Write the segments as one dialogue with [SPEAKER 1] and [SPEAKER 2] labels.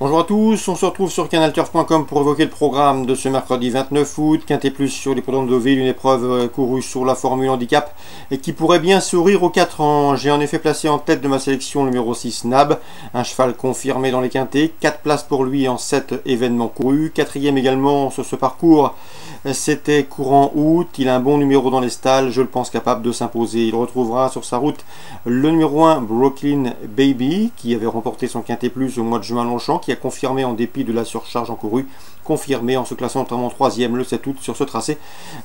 [SPEAKER 1] Bonjour à tous, on se retrouve sur canalturf.com pour évoquer le programme de ce mercredi 29 août. Quintet plus sur l'hippodrome de Deauville, une épreuve courue sur la formule handicap et qui pourrait bien sourire aux 4 ans. J'ai en effet placé en tête de ma sélection le numéro 6 Nab, un cheval confirmé dans les quintets, 4 places pour lui en 7 événements courus, 4e également sur ce parcours. C'était courant août, il a un bon numéro dans les stalles, je le pense capable de s'imposer. Il retrouvera sur sa route le numéro 1 Brooklyn Baby qui avait remporté son quintet plus au mois de juin à Longchamp, qui a confirmé en dépit de la surcharge encourue, confirmé en se classant notamment 3e le 7 août sur ce tracé.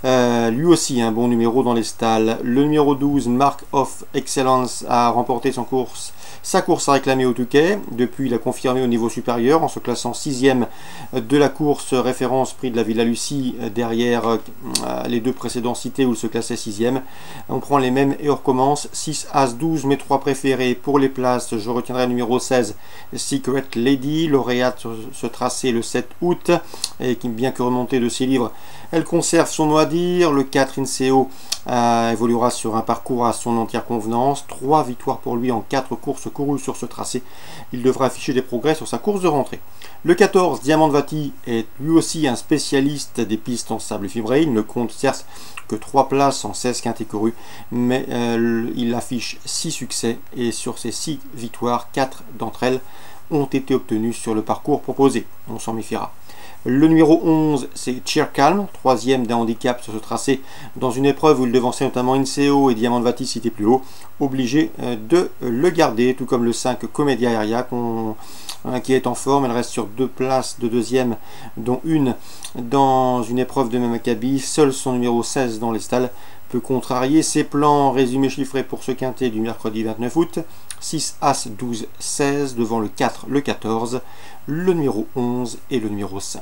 [SPEAKER 1] Lui aussi un bon numéro dans les stalles. Le numéro 12 Mark of Excellence a remporté sa course à réclamer au Touquet. Depuis, il a confirmé au niveau supérieur en se classant 6e de la course référence prix de la Villa Lucie, derrière les deux précédents cités où il se classait 6e. On prend les mêmes et on recommence. 6, As, 12, mes 3 préférés. Pour les places, je retiendrai le numéro 16 Secret Lady, lauréate sur ce tracé le 7 août, et qui, bien que remontée de ses livres, elle conserve son mot à dire. Le 4 Inseo évoluera sur un parcours à son entière convenance. 3 victoires pour lui en 4 courses courues sur ce tracé. Il devra afficher des progrès sur sa course de rentrée. Le 14 Diamant Vati est lui aussi un spécialiste des pistes en sable fibré. Il ne compte certes que 3 places en 16 quintets courus, mais il affiche 6 succès et sur ces 6 victoires, 4 d'entre elles ont été obtenues sur le parcours proposé. On s'en méfiera. Le numéro 11, c'est Cheer Calm, 3e d'un handicap sur ce tracé, dans une épreuve où il devançait notamment Inseo et Diamant Vati cité plus haut, obligé de le garder, tout comme le 5 Comédia Aéria, qui est en forme. Elle reste sur 2 places de 2e, dont une dans une épreuve de même acabit. Seul son numéro 16 dans les stalles peut contrarier ses plans. Résumé chiffré pour ce quintet du mercredi 29 août. 6, As, 12, 16, devant le 4, le 14, le numéro 11 et le numéro 5.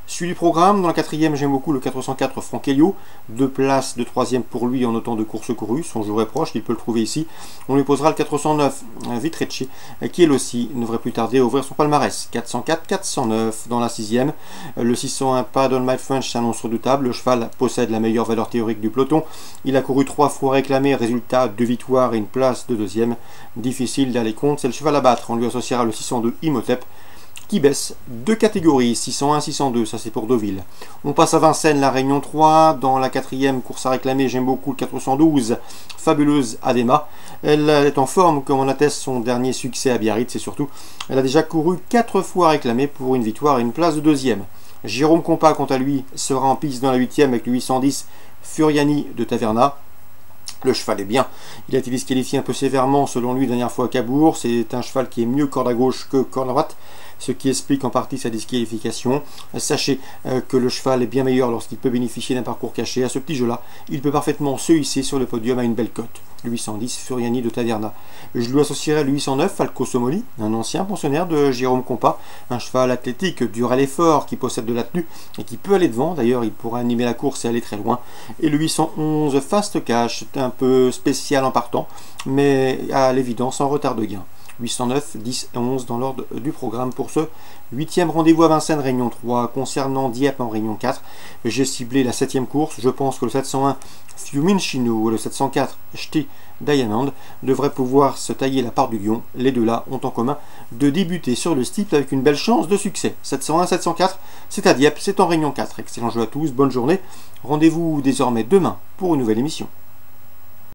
[SPEAKER 1] Suivi du programme, dans la 4e, j'aime beaucoup le 404 Frankelio, 2 places de 3e pour lui en autant de courses courues, son jour est proche, il peut le trouver ici. On lui posera le 409 Vitrecci, qui elle aussi ne devrait plus tarder à ouvrir son palmarès. 404-409 dans la 6e, le 601 Pardon My French s'annonce redoutable, le cheval possède la meilleure valeur théorique du peloton, il a couru 3 fois réclamé, résultat 2 victoires et une place de 2e, difficile d'aller contre, c'est le cheval à battre. On lui associera le 602 Imhotep, qui baisse 2 catégories, 601-602, ça c'est pour Deauville. On passe à Vincennes, la Réunion 3, dans la 4e course à réclamer, j'aime beaucoup le 412, Fabuleuse Adema. Elle est en forme, comme on atteste son dernier succès à Biarritz, et surtout, elle a déjà couru 4 fois réclamé pour une victoire et une place de 2e. Jérôme Compas, quant à lui, sera en piste dans la 8e avec le 810 Furiani de Taverna. Le cheval est bien, il a été disqualifié un peu sévèrement selon lui la dernière fois à Cabourg. C'est un cheval qui est mieux corde à gauche que corde à droite, ce qui explique en partie sa disqualification. Sachez que le cheval est bien meilleur lorsqu'il peut bénéficier d'un parcours caché. À ce petit jeu-là, il peut parfaitement se hisser sur le podium à une belle cote. Le 810 Furiani de Taverna. Je lui associerai le 809 Falco Somoli, un ancien pensionnaire de Jérôme Compas, un cheval athlétique, dur à l'effort, qui possède de la tenue et qui peut aller devant. D'ailleurs, il pourra animer la course et aller très loin. Et le 811 Fast Cash, c'est un peu spécial en partant, mais à l'évidence en retard de gain. 809, 10 et 11 dans l'ordre du programme pour ce 8e rendez-vous à Vincennes, Réunion 3. Concernant Dieppe en Réunion 4, j'ai ciblé la 7e course. Je pense que le 701 Fiumincino et le 704 Ch'ti Diamond devraient pouvoir se tailler la part du lion. Les deux là ont en commun de débuter sur le steeple avec une belle chance de succès. 701-704, c'est à Dieppe, c'est en Réunion 4. Excellent jeu à tous, bonne journée. Rendez-vous désormais demain pour une nouvelle émission.